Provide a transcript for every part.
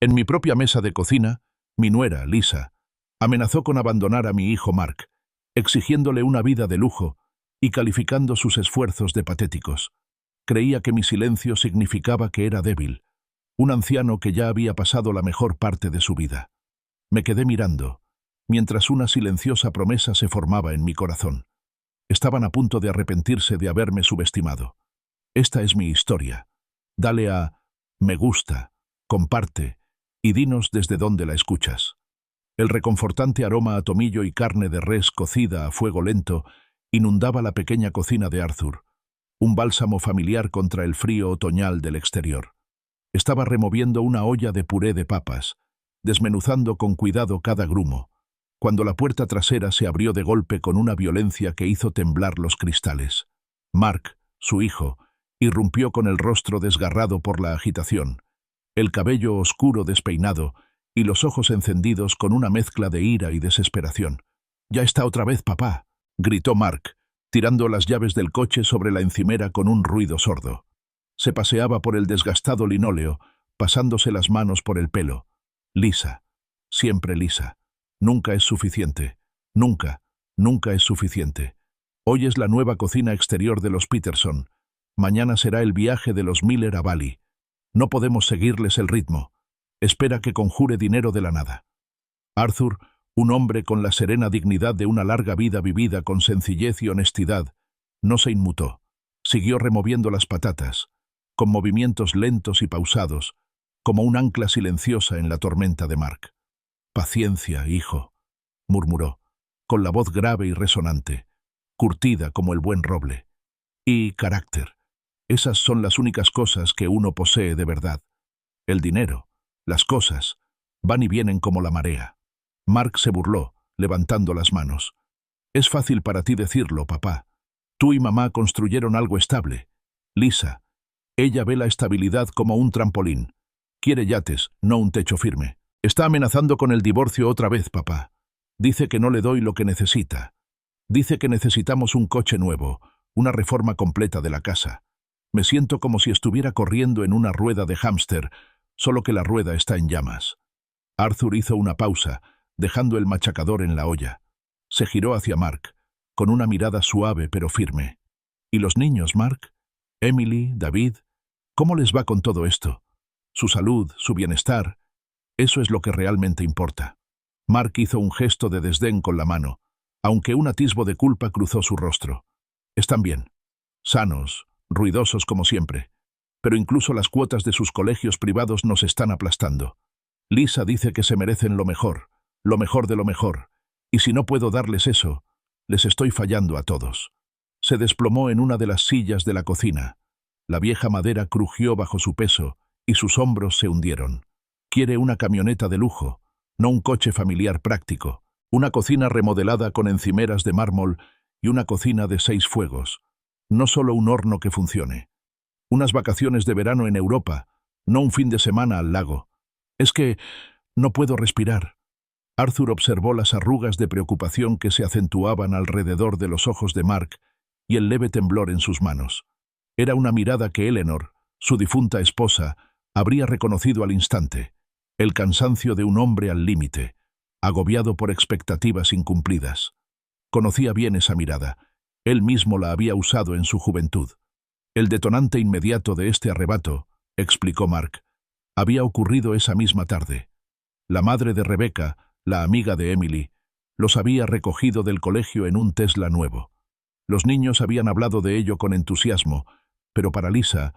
En mi propia mesa de cocina, mi nuera, Lisa, amenazó con abandonar a mi hijo Mark, exigiéndole una vida de lujo y calificando sus esfuerzos de patéticos. Creía que mi silencio significaba que era débil, un anciano que ya había pasado la mejor parte de su vida. Me quedé mirando, mientras una silenciosa promesa se formaba en mi corazón. Estaban a punto de arrepentirse de haberme subestimado. Esta es mi historia. Dale a me gusta, comparte y dinos desde dónde la escuchas. El reconfortante aroma a tomillo y carne de res cocida a fuego lento inundaba la pequeña cocina de Arthur, un bálsamo familiar contra el frío otoñal del exterior. Estaba removiendo una olla de puré de papas, desmenuzando con cuidado cada grumo, cuando la puerta trasera se abrió de golpe con una violencia que hizo temblar los cristales. Mark, su hijo, irrumpió con el rostro desgarrado por la agitación, el cabello oscuro despeinado y los ojos encendidos con una mezcla de ira y desesperación. «Ya está otra vez, papá», gritó Mark, tirando las llaves del coche sobre la encimera con un ruido sordo. Se paseaba por el desgastado linóleo, pasándose las manos por el pelo. Lisa, siempre Lisa. Nunca es suficiente. Nunca, nunca es suficiente. Hoy es la nueva cocina exterior de los Peterson. Mañana será el viaje de los Miller a Bali. No podemos seguirles el ritmo. Espera que conjure dinero de la nada. Arthur, un hombre con la serena dignidad de una larga vida vivida con sencillez y honestidad, no se inmutó. Siguió removiendo las patatas, con movimientos lentos y pausados, como un ancla silenciosa en la tormenta de Mark. «Paciencia, hijo», murmuró, con la voz grave y resonante, curtida como el buen roble. «Y carácter. Esas son las únicas cosas que uno posee de verdad. El dinero, las cosas, van y vienen como la marea». Mark se burló, levantando las manos. «Es fácil para ti decirlo, papá. Tú y mamá construyeron algo estable. Lisa, ella ve la estabilidad como un trampolín. Quiere yates, no un techo firme. Está amenazando con el divorcio otra vez, papá. Dice que no le doy lo que necesita. Dice que necesitamos un coche nuevo, una reforma completa de la casa. Me siento como si estuviera corriendo en una rueda de hámster, solo que la rueda está en llamas». Arthur hizo una pausa, dejando el machacador en la olla. Se giró hacia Mark, con una mirada suave pero firme. «¿Y los niños, Mark? Emily, David, ¿cómo les va con todo esto? Su salud, su bienestar, eso es lo que realmente importa». Mark hizo un gesto de desdén con la mano, aunque un atisbo de culpa cruzó su rostro. «Están bien, sanos, ruidosos como siempre, pero incluso las cuotas de sus colegios privados nos están aplastando. Lisa dice que se merecen lo mejor de lo mejor, y si no puedo darles eso, les estoy fallando a todos». Se desplomó en una de las sillas de la cocina. La vieja madera crujió bajo su peso y sus hombros se hundieron. «Quiere una camioneta de lujo, no un coche familiar práctico, una cocina remodelada con encimeras de mármol y una cocina de 6 fuegos. No solo un horno que funcione. Unas vacaciones de verano en Europa, no un fin de semana al lago. Es que no puedo respirar». Arthur observó las arrugas de preocupación que se acentuaban alrededor de los ojos de Mark y el leve temblor en sus manos. Era una mirada que Eleanor, su difunta esposa, habría reconocido al instante. El cansancio de un hombre al límite, agobiado por expectativas incumplidas. Conocía bien esa mirada. Él mismo la había usado en su juventud. El detonante inmediato de este arrebato, explicó Mark, había ocurrido esa misma tarde. La madre de Rebecca, la amiga de Emily, los había recogido del colegio en un Tesla nuevo. Los niños habían hablado de ello con entusiasmo, pero para Lisa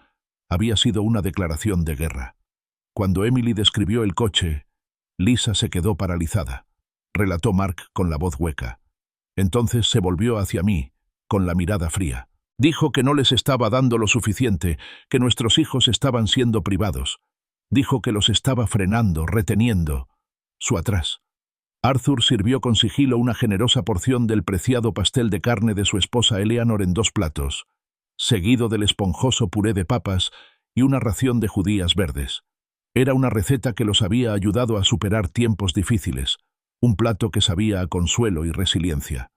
había sido una declaración de guerra. Cuando Emily describió el coche, Lisa se quedó paralizada, relató Mark con la voz hueca. Entonces se volvió hacia mí, con la mirada fría. Dijo que no les estaba dando lo suficiente, que nuestros hijos estaban siendo privados. Dijo que los estaba frenando, reteniendo. Su atrás. Arthur sirvió con sigilo una generosa porción del preciado pastel de carne de su esposa Eleanor en 2 platos, seguido del esponjoso puré de papas y una ración de judías verdes. Era una receta que los había ayudado a superar tiempos difíciles, un plato que sabía a consuelo y resiliencia.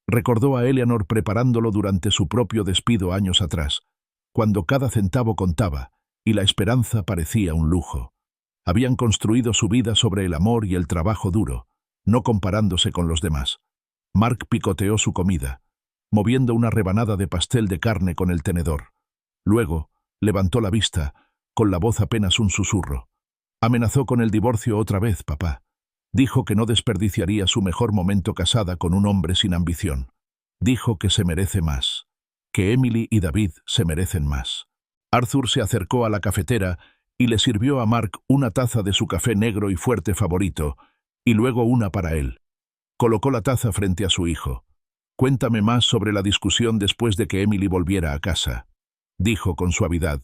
Recordó a Eleanor preparándolo durante su propio despido años atrás, cuando cada centavo contaba y la esperanza parecía un lujo. Habían construido su vida sobre el amor y el trabajo duro, no comparándose con los demás. Mark picoteó su comida, moviendo una rebanada de pastel de carne con el tenedor. Luego, levantó la vista, con la voz apenas un susurro. Amenazó con el divorcio otra vez, papá. Dijo que no desperdiciaría su mejor momento casada con un hombre sin ambición. Dijo que se merece más, que Emily y David se merecen más. Arthur se acercó a la cafetera y le sirvió a Mark una taza de su café negro y fuerte favorito, y luego una para él. Colocó la taza frente a su hijo. «Cuéntame más sobre la discusión después de que Emily volviera a casa», dijo con suavidad,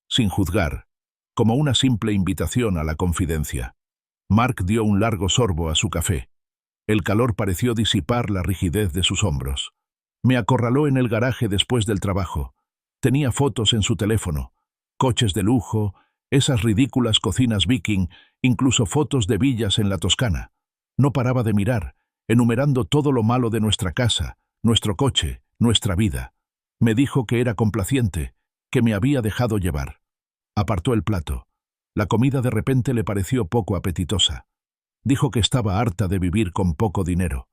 sin juzgar, como una simple invitación a la confidencia. Mark dio un largo sorbo a su café. El calor pareció disipar la rigidez de sus hombros. Me acorraló en el garaje después del trabajo. Tenía fotos en su teléfono, coches de lujo, esas ridículas cocinas viking, incluso fotos de villas en la Toscana. No paraba de mirar, enumerando todo lo malo de nuestra casa, nuestro coche, nuestra vida. Me dijo que era complaciente, que me había dejado llevar. Apartó el plato. La comida de repente le pareció poco apetitosa. Dijo que estaba harta de vivir con poco dinero.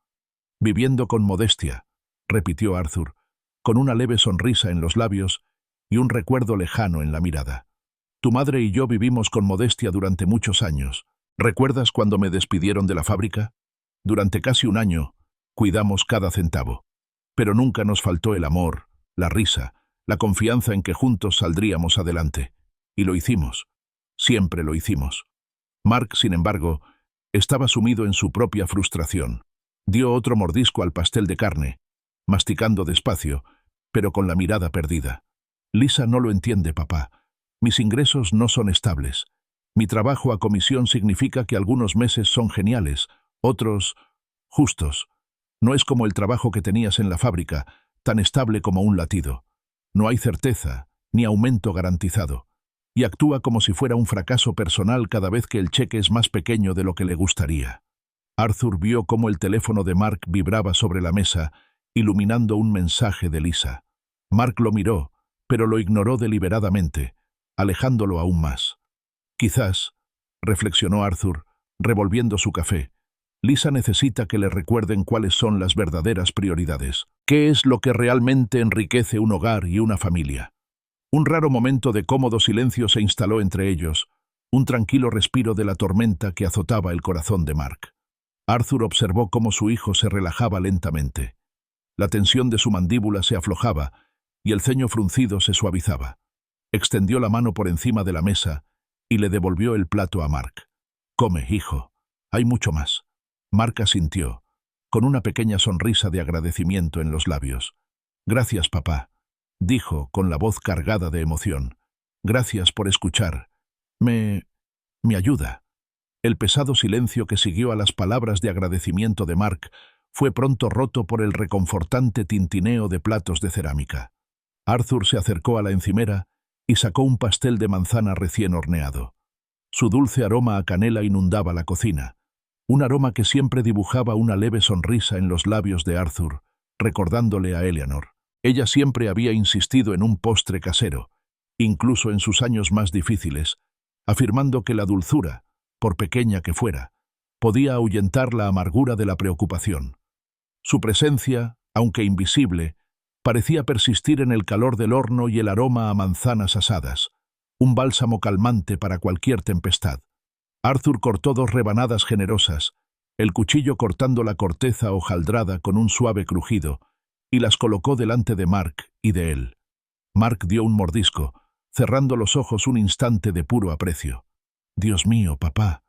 «Viviendo con modestia», repitió Arthur, con una leve sonrisa en los labios y un recuerdo lejano en la mirada. «Tu madre y yo vivimos con modestia durante muchos años. ¿Recuerdas cuando me despidieron de la fábrica? Durante casi un año, cuidamos cada centavo. Pero nunca nos faltó el amor, la risa, la confianza en que juntos saldríamos adelante. Y lo hicimos. Siempre lo hicimos». Mark, sin embargo, estaba sumido en su propia frustración. Dio otro mordisco al pastel de carne, masticando despacio, pero con la mirada perdida. «Lisa no lo entiende, papá. Mis ingresos no son estables. Mi trabajo a comisión significa que algunos meses son geniales, otros justos. No es como el trabajo que tenías en la fábrica, tan estable como un latido. No hay certeza, ni aumento garantizado. Y actúa como si fuera un fracaso personal cada vez que el cheque es más pequeño de lo que le gustaría». Arthur vio cómo el teléfono de Mark vibraba sobre la mesa, iluminando un mensaje de Lisa. Mark lo miró, pero lo ignoró deliberadamente, alejándolo aún más. «Quizás», reflexionó Arthur, revolviendo su café, «Lisa necesita que le recuerden cuáles son las verdaderas prioridades. ¿Qué es lo que realmente enriquece un hogar y una familia?» Un raro momento de cómodo silencio se instaló entre ellos, un tranquilo respiro de la tormenta que azotaba el corazón de Mark. Arthur observó cómo su hijo se relajaba lentamente. La tensión de su mandíbula se aflojaba y el ceño fruncido se suavizaba. Extendió la mano por encima de la mesa y le devolvió el plato a Mark. «Come, hijo. Hay mucho más». Mark asintió, con una pequeña sonrisa de agradecimiento en los labios. «Gracias, papá», dijo con la voz cargada de emoción. «Gracias por escuchar. Me ayuda». El pesado silencio que siguió a las palabras de agradecimiento de Mark fue pronto roto por el reconfortante tintineo de platos de cerámica. Arthur se acercó a la encimera y sacó un pastel de manzana recién horneado. Su dulce aroma a canela inundaba la cocina, un aroma que siempre dibujaba una leve sonrisa en los labios de Arthur, recordándole a Eleanor. Ella siempre había insistido en un postre casero, incluso en sus años más difíciles, afirmando que la dulzura, por pequeña que fuera, podía ahuyentar la amargura de la preocupación. Su presencia, aunque invisible, parecía persistir en el calor del horno y el aroma a manzanas asadas, un bálsamo calmante para cualquier tempestad. Arthur cortó 2 rebanadas generosas, el cuchillo cortando la corteza hojaldrada con un suave crujido, y las colocó delante de Mark y de él. Mark dio un mordisco, cerrando los ojos un instante de puro aprecio. «Dios mío, papá,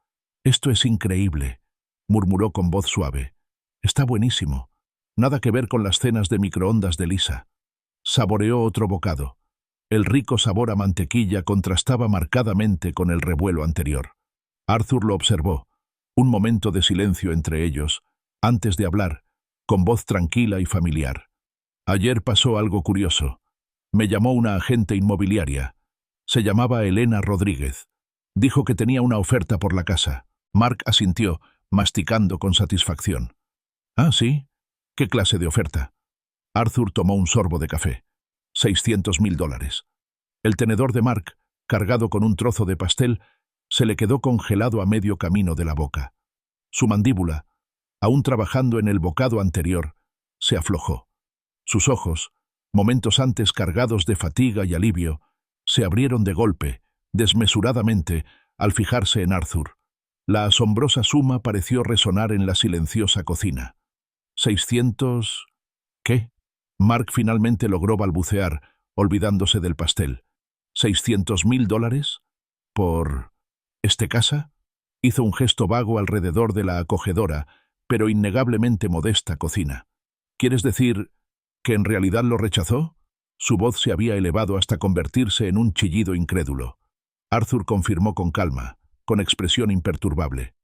esto es increíble», murmuró con voz suave. «Está buenísimo. Nada que ver con las cenas de microondas de Lisa». Saboreó otro bocado. El rico sabor a mantequilla contrastaba marcadamente con el revuelo anterior. Arthur lo observó, un momento de silencio entre ellos, antes de hablar, con voz tranquila y familiar. «Ayer pasó algo curioso. Me llamó una agente inmobiliaria. Se llamaba Elena Rodríguez. Dijo que tenía una oferta por la casa». Mark asintió, masticando con satisfacción. «Ah, ¿sí? ¿Qué clase de oferta?» Arthur tomó un sorbo de café. $600.000. El tenedor de Mark, cargado con un trozo de pastel, Se le quedó congelado a medio camino de la boca. Su mandíbula, aún trabajando en el bocado anterior, se aflojó. Sus ojos, momentos antes cargados de fatiga y alivio, se abrieron de golpe, desmesuradamente, al fijarse en Arthur. La asombrosa suma pareció resonar en la silenciosa cocina. 600... ¿Qué? Mark finalmente logró balbucear, olvidándose del pastel. $600.000 por... ¿este casa? Hizo un gesto vago alrededor de la acogedora, pero innegablemente modesta cocina. ¿Quieres decir que en realidad lo rechazó? Su voz se había elevado hasta convertirse en un chillido incrédulo. Arthur confirmó con calma, con expresión imperturbable.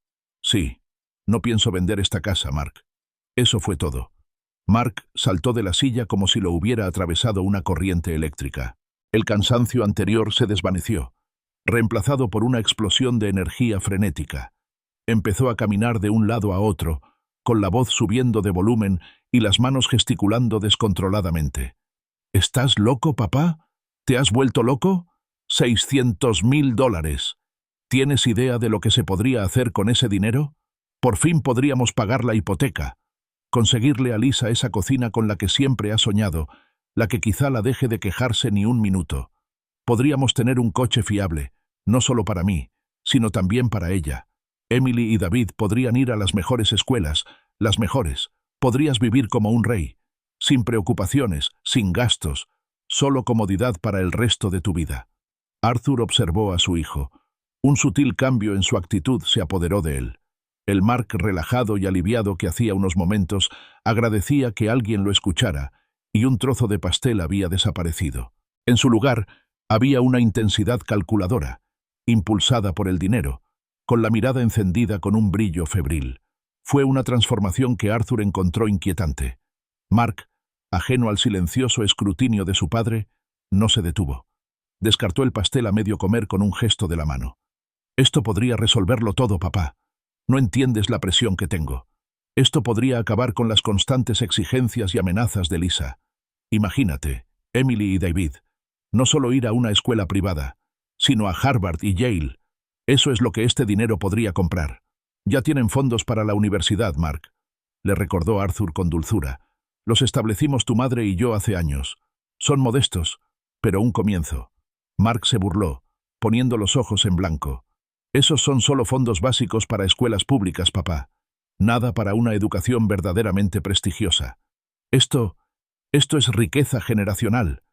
Sí, no pienso vender esta casa, Mark. Eso fue todo. Mark saltó de la silla como si lo hubiera atravesado una corriente eléctrica. El cansancio anterior se desvaneció, reemplazado por una explosión de energía frenética. Empezó a caminar de un lado a otro, con la voz subiendo de volumen y las manos gesticulando descontroladamente. ¿Estás loco, papá? ¿Te has vuelto loco? $600.000. ¿Tienes idea de lo que se podría hacer con ese dinero? Por fin podríamos pagar la hipoteca, conseguirle a Lisa esa cocina con la que siempre ha soñado, la que quizá la deje de quejarse ni un minuto. Podríamos tener un coche fiable, no solo para mí, sino también para ella. Emily y David podrían ir a las mejores escuelas, las mejores. Podrías vivir como un rey, sin preocupaciones, sin gastos, solo comodidad para el resto de tu vida. Arthur observó a su hijo. Un sutil cambio en su actitud se apoderó de él. El Mark relajado y aliviado que hacía unos momentos agradecía que alguien lo escuchara, y un trozo de pastel había desaparecido. En su lugar, había una intensidad calculadora, impulsada por el dinero, con la mirada encendida con un brillo febril. Fue una transformación que Arthur encontró inquietante. Mark, ajeno al silencioso escrutinio de su padre, no se detuvo. Descartó el pastel a medio comer con un gesto de la mano. Esto podría resolverlo todo, papá. No entiendes la presión que tengo. Esto podría acabar con las constantes exigencias y amenazas de Lisa. Imagínate, Emily y David, no solo ir a una escuela privada, sino a Harvard y Yale. Eso es lo que este dinero podría comprar. Ya tienen fondos para la universidad, Mark. Le recordó Arthur con dulzura. Los establecimos tu madre y yo hace años. Son modestos, pero un comienzo. Mark se burló, poniendo los ojos en blanco. Esos son solo fondos básicos para escuelas públicas, papá. Nada para una educación verdaderamente prestigiosa. Esto es riqueza generacional.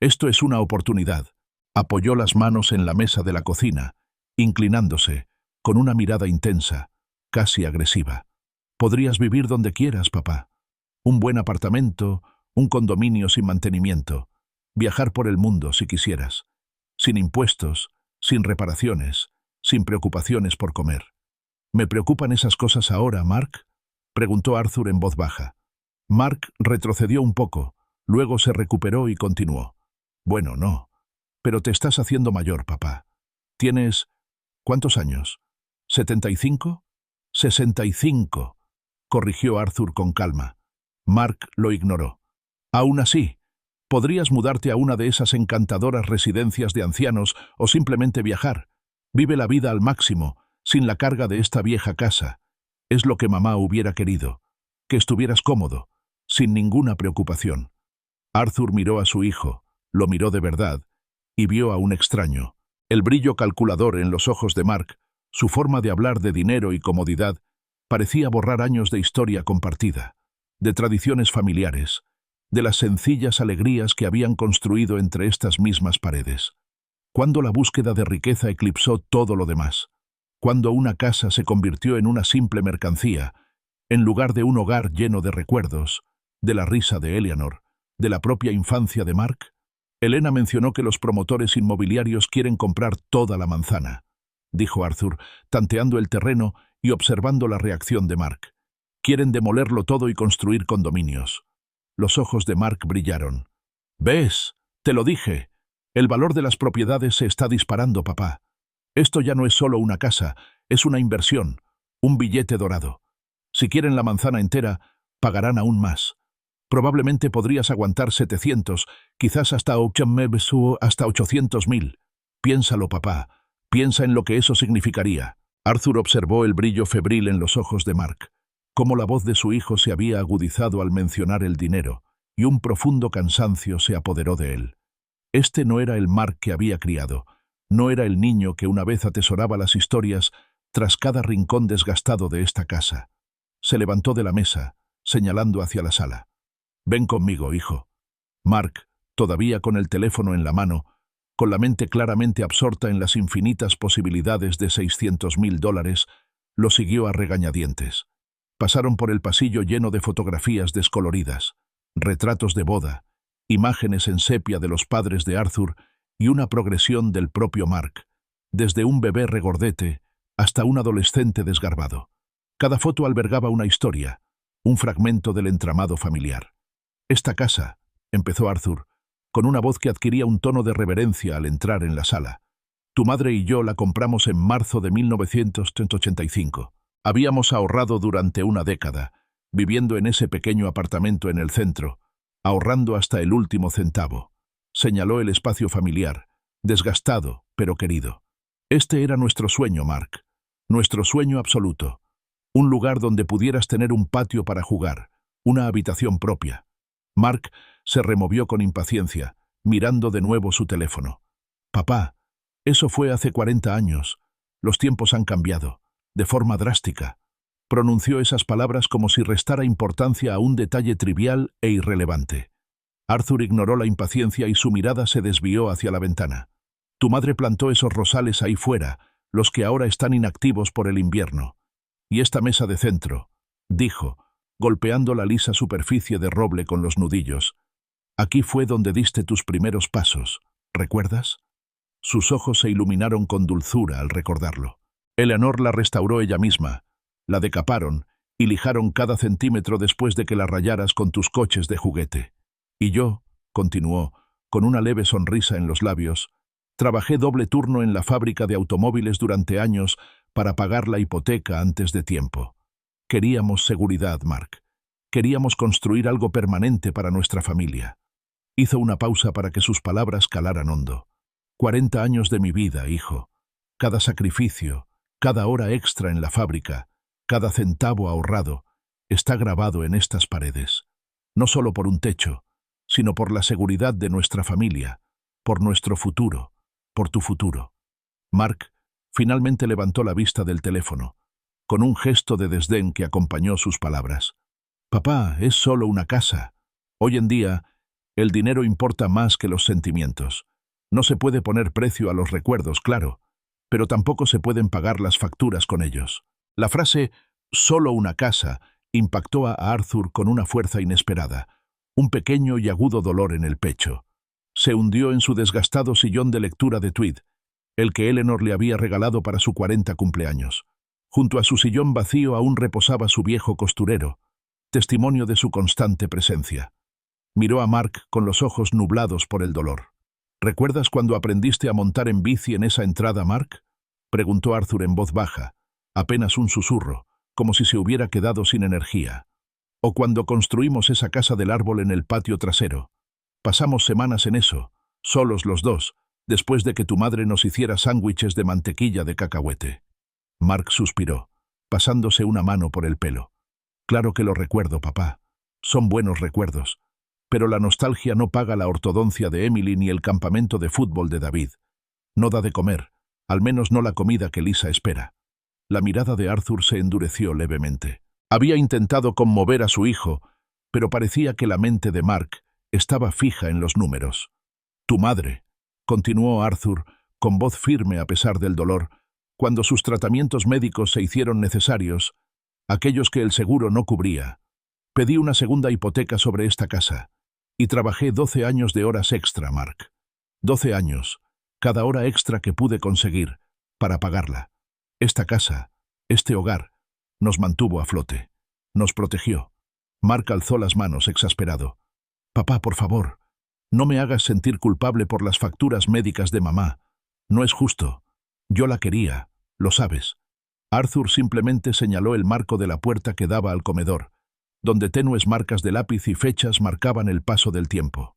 Esto es una oportunidad. Apoyó las manos en la mesa de la cocina, inclinándose, con una mirada intensa, casi agresiva. Podrías vivir donde quieras, papá. Un buen apartamento, un condominio sin mantenimiento. Viajar por el mundo, si quisieras. Sin impuestos, sin reparaciones, sin preocupaciones por comer. ¿Me preocupan esas cosas ahora, Mark?, preguntó Arthur en voz baja. Mark retrocedió un poco, luego se recuperó y continuó. Bueno, no. Pero te estás haciendo mayor, papá. ¿Tienes... ¿cuántos años? ¿75? 65, corrigió Arthur con calma. Mark lo ignoró. Aún así, podrías mudarte a una de esas encantadoras residencias de ancianos o simplemente viajar. Vive la vida al máximo, sin la carga de esta vieja casa. Es lo que mamá hubiera querido. Que estuvieras cómodo, sin ninguna preocupación. Arthur miró a su hijo, lo miró de verdad, y vio a un extraño. El brillo calculador en los ojos de Mark, su forma de hablar de dinero y comodidad, parecía borrar años de historia compartida, de tradiciones familiares, de las sencillas alegrías que habían construido entre estas mismas paredes. Cuando la búsqueda de riqueza eclipsó todo lo demás, cuando una casa se convirtió en una simple mercancía, en lugar de un hogar lleno de recuerdos, de la risa de Eleanor, de la propia infancia de Mark, Elena mencionó que los promotores inmobiliarios quieren comprar toda la manzana, dijo Arthur, tanteando el terreno y observando la reacción de Mark. Quieren demolerlo todo y construir condominios. Los ojos de Mark brillaron. ¿Ves? Te lo dije. El valor de las propiedades se está disparando, papá. Esto ya no es solo una casa, es una inversión, un billete dorado. Si quieren la manzana entera, pagarán aún más. Probablemente podrías aguantar 700, quizás hasta 800.000. Piénsalo, papá. Piensa en lo que eso significaría. Arthur observó el brillo febril en los ojos de Mark, cómo la voz de su hijo se había agudizado al mencionar el dinero, y un profundo cansancio se apoderó de él. Este no era el Mark que había criado, no era el niño que una vez atesoraba las historias tras cada rincón desgastado de esta casa. Se levantó de la mesa, señalando hacia la sala. «Ven conmigo, hijo». Mark, todavía con el teléfono en la mano, con la mente claramente absorta en las infinitas posibilidades de $600.000, lo siguió a regañadientes. Pasaron por el pasillo lleno de fotografías descoloridas, retratos de boda, imágenes en sepia de los padres de Arthur y una progresión del propio Mark, desde un bebé regordete hasta un adolescente desgarbado. Cada foto albergaba una historia, un fragmento del entramado familiar. «Esta casa», empezó Arthur, con una voz que adquiría un tono de reverencia al entrar en la sala. «Tu madre y yo la compramos en marzo de 1985. Habíamos ahorrado durante una década, viviendo en ese pequeño apartamento en el centro, ahorrando hasta el último centavo». Señaló el espacio familiar, desgastado, pero querido. «Este era nuestro sueño, Mark. Nuestro sueño absoluto. Un lugar donde pudieras tener un patio para jugar, una habitación propia». Mark se removió con impaciencia, mirando de nuevo su teléfono. «Papá, eso fue hace 40 años. Los tiempos han cambiado, de forma drástica». Pronunció esas palabras como si restara importancia a un detalle trivial e irrelevante. Arthur ignoró la impaciencia y su mirada se desvió hacia la ventana. «Tu madre plantó esos rosales ahí fuera, los que ahora están inactivos por el invierno. Y esta mesa de centro», dijo, golpeando la lisa superficie de roble con los nudillos. «Aquí fue donde diste tus primeros pasos, ¿recuerdas?». Sus ojos se iluminaron con dulzura al recordarlo. Eleanor la restauró ella misma, la decaparon y lijaron cada centímetro después de que la rayaras con tus coches de juguete. «Y yo», continuó, con una leve sonrisa en los labios, «trabajé doble turno en la fábrica de automóviles durante años para pagar la hipoteca antes de tiempo. Queríamos seguridad, Mark. Queríamos construir algo permanente para nuestra familia». Hizo una pausa para que sus palabras calaran hondo. «40 años de mi vida, hijo. Cada sacrificio, cada hora extra en la fábrica, cada centavo ahorrado, está grabado en estas paredes. No solo por un techo, sino por la seguridad de nuestra familia, por nuestro futuro, por tu futuro». Mark finalmente levantó la vista del teléfono, con un gesto de desdén que acompañó sus palabras. «Papá, es solo una casa. Hoy en día, el dinero importa más que los sentimientos. No se puede poner precio a los recuerdos, claro, pero tampoco se pueden pagar las facturas con ellos». La frase «solo una casa» impactó a Arthur con una fuerza inesperada, un pequeño y agudo dolor en el pecho. Se hundió en su desgastado sillón de lectura de tweed, el que Eleanor le había regalado para su 40 cumpleaños. Junto a su sillón vacío aún reposaba su viejo costurero, testimonio de su constante presencia. Miró a Mark con los ojos nublados por el dolor. «¿Recuerdas cuando aprendiste a montar en bici en esa entrada, Mark?», preguntó Arthur en voz baja, apenas un susurro, como si se hubiera quedado sin energía. «O cuando construimos esa casa del árbol en el patio trasero. Pasamos semanas en eso, solos los dos, después de que tu madre nos hiciera sándwiches de mantequilla de cacahuete». Mark suspiró, pasándose una mano por el pelo. «Claro que lo recuerdo, papá. Son buenos recuerdos. Pero la nostalgia no paga la ortodoncia de Emily ni el campamento de fútbol de David. No da de comer, al menos no la comida que Lisa espera». La mirada de Arthur se endureció levemente. Había intentado conmover a su hijo, pero parecía que la mente de Mark estaba fija en los números. «Tu madre», continuó Arthur, con voz firme a pesar del dolor, «cuando sus tratamientos médicos se hicieron necesarios, aquellos que el seguro no cubría. Pedí una segunda hipoteca sobre esta casa, y trabajé 12 años de horas extra, Mark. 12 años, cada hora extra que pude conseguir, para pagarla. Esta casa, este hogar, nos mantuvo a flote, nos protegió». Mark alzó las manos exasperado. «Papá, por favor, no me hagas sentir culpable por las facturas médicas de mamá. No es justo. Yo la quería, lo sabes». Arthur simplemente señaló el marco de la puerta que daba al comedor, donde tenues marcas de lápiz y fechas marcaban el paso del tiempo.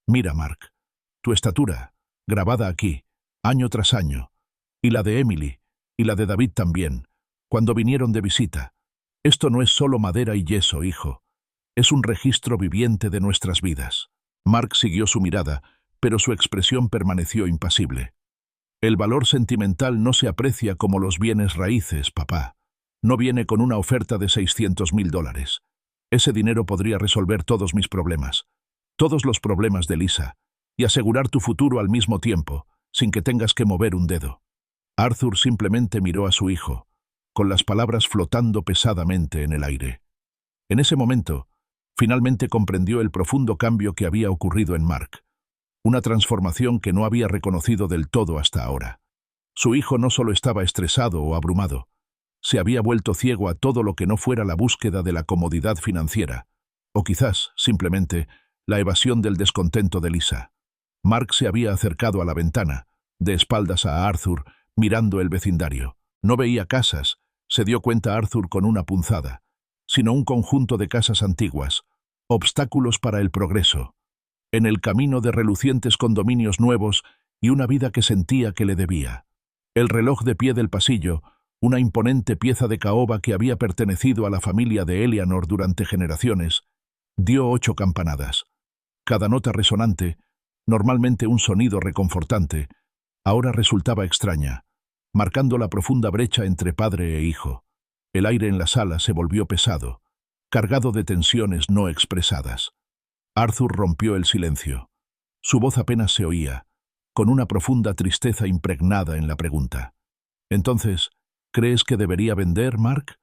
«Mira, Mark, tu estatura, grabada aquí, año tras año, Y la de Emily, y la de David también, cuando vinieron de visita. Esto no es solo madera y yeso, hijo. Es un registro viviente de nuestras vidas. Mark siguió su mirada, pero su expresión permaneció impasible. El valor sentimental no se aprecia como los bienes raíces, papá. No viene con una oferta de $600.000. Ese dinero podría resolver todos mis problemas, todos los problemas de Lisa, y asegurar tu futuro al mismo tiempo, sin que tengas que mover un dedo. Arthur simplemente miró a su hijo, con las palabras flotando pesadamente en el aire. En ese momento, finalmente comprendió el profundo cambio que había ocurrido en Mark, una transformación que no había reconocido del todo hasta ahora. Su hijo no solo estaba estresado o abrumado, se había vuelto ciego a todo lo que no fuera la búsqueda de la comodidad financiera, o quizás, simplemente, la evasión del descontento de Lisa. Mark se había acercado a la ventana, de espaldas a Arthur, mirando el vecindario. No veía casas, se dio cuenta Arthur con una punzada, sino un conjunto de casas antiguas, obstáculos para el progreso, en el camino de relucientes condominios nuevos y una vida que sentía que le debía. El reloj de pie del pasillo, una imponente pieza de caoba que había pertenecido a la familia de Eleanor durante generaciones, dio 8 campanadas. Cada nota resonante, normalmente un sonido reconfortante, ahora resultaba extraña, marcando la profunda brecha entre padre e hijo. El aire en la sala se volvió pesado, cargado de tensiones no expresadas. Arthur rompió el silencio. Su voz apenas se oía, con una profunda tristeza impregnada en la pregunta. Entonces, ¿crees que debería vender, Mark?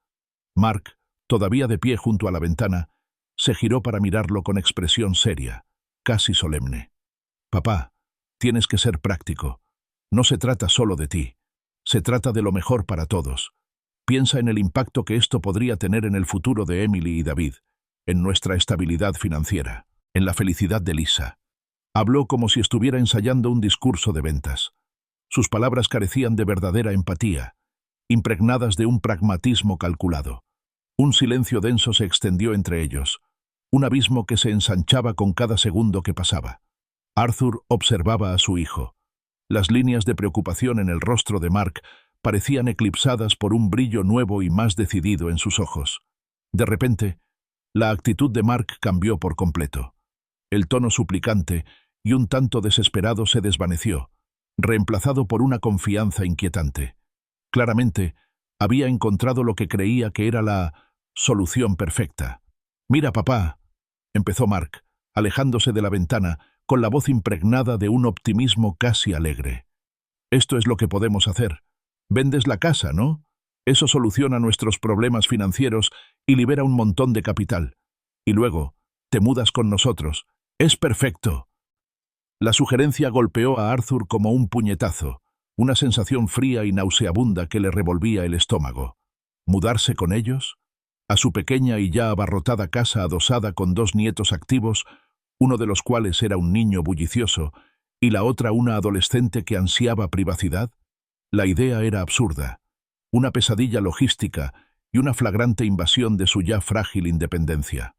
Mark, todavía de pie junto a la ventana, se giró para mirarlo con expresión seria, casi solemne. Papá, tienes que ser práctico. No se trata solo de ti. Se trata de lo mejor para todos. Piensa en el impacto que esto podría tener en el futuro de Emily y David, en nuestra estabilidad financiera, en la felicidad de Lisa. Habló como si estuviera ensayando un discurso de ventas. Sus palabras carecían de verdadera empatía, impregnadas de un pragmatismo calculado. Un silencio denso se extendió entre ellos, un abismo que se ensanchaba con cada segundo que pasaba. Arthur observaba a su hijo. Las líneas de preocupación en el rostro de Mark parecían eclipsadas por un brillo nuevo y más decidido en sus ojos. De repente, la actitud de Mark cambió por completo. El tono suplicante y un tanto desesperado se desvaneció, reemplazado por una confianza inquietante. Claramente, había encontrado lo que creía que era la solución perfecta. «Mira, papá», empezó Mark, alejándose de la ventana, con la voz impregnada de un optimismo casi alegre. «Esto es lo que podemos hacer. Vendes la casa, ¿no? Eso soluciona nuestros problemas financieros y libera un montón de capital. Y luego, te mudas con nosotros. ¡Es perfecto!». La sugerencia golpeó a Arthur como un puñetazo, una sensación fría y nauseabunda que le revolvía el estómago. ¿Mudarse con ellos? A su pequeña y ya abarrotada casa adosada con 2 nietos activos, uno de los cuales era un niño bullicioso, y la otra una adolescente que ansiaba privacidad. La idea era absurda, una pesadilla logística y una flagrante invasión de su ya frágil independencia.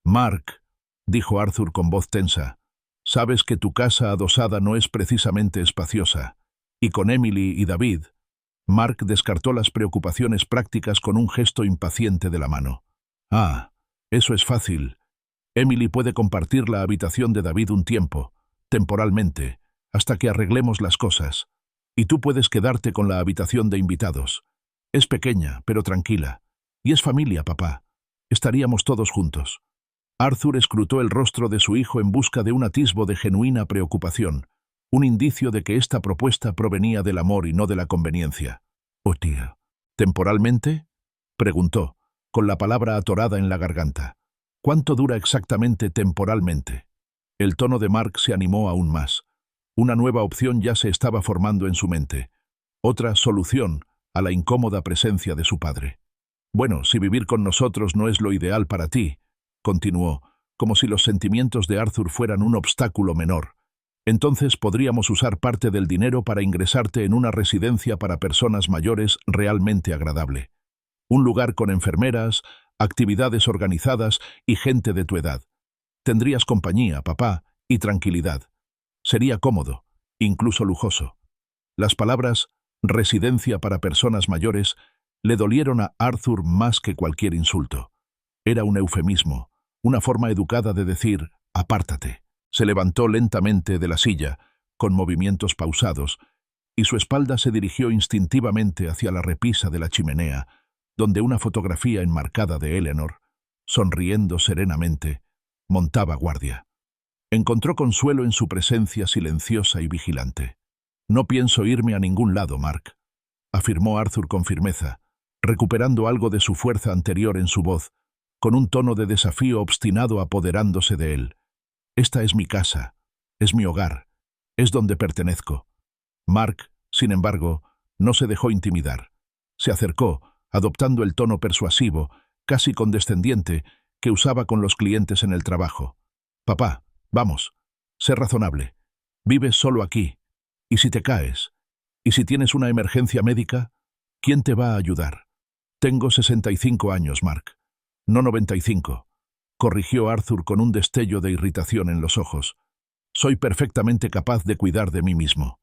«Mark», dijo Arthur con voz tensa, «sabes que tu casa adosada no es precisamente espaciosa, y con Emily y David». Mark descartó las preocupaciones prácticas con un gesto impaciente de la mano. «Ah, eso es fácil. Emily puede compartir la habitación de David un tiempo, temporalmente, hasta que arreglemos las cosas. Y tú puedes quedarte con la habitación de invitados. Es pequeña, pero tranquila. Y es familia, papá. Estaríamos todos juntos». Arthur escrutó el rostro de su hijo en busca de un atisbo de genuina preocupación, un indicio de que esta propuesta provenía del amor y no de la conveniencia. «Oh, tía». «¿Temporalmente?», preguntó, con la palabra atorada en la garganta. «¿Cuánto dura exactamente temporalmente?». El tono de Mark se animó aún más. Una nueva opción ya se estaba formando en su mente. Otra solución a la incómoda presencia de su padre. «Bueno, si vivir con nosotros no es lo ideal para ti», continuó, como si los sentimientos de Arthur fueran un obstáculo menor, «entonces podríamos usar parte del dinero para ingresarte en una residencia para personas mayores realmente agradable. Un lugar con enfermeras, actividades organizadas y gente de tu edad. Tendrías compañía, papá, y tranquilidad. Sería cómodo, incluso lujoso». Las palabras residencia para personas mayores, le dolieron a Arthur más que cualquier insulto. Era un eufemismo, una forma educada de decir «apártate». Se levantó lentamente de la silla, con movimientos pausados, y su espalda se dirigió instintivamente hacia la repisa de la chimenea, donde una fotografía enmarcada de Eleanor, sonriendo serenamente, montaba guardia. Encontró consuelo en su presencia silenciosa y vigilante. «No pienso irme a ningún lado, Mark», afirmó Arthur con firmeza, recuperando algo de su fuerza anterior en su voz, con un tono de desafío obstinado apoderándose de él. «Esta es mi casa, es mi hogar, es donde pertenezco». Mark, sin embargo, no se dejó intimidar. Se acercó, adoptando el tono persuasivo, casi condescendiente, que usaba con los clientes en el trabajo. «Papá, vamos, sé razonable. Vives solo aquí. ¿Y si te caes? ¿Y si tienes una emergencia médica? ¿Quién te va a ayudar?» «Tengo 65 años, Mark. No 95», corrigió Arthur con un destello de irritación en los ojos. «Soy perfectamente capaz de cuidar de mí mismo».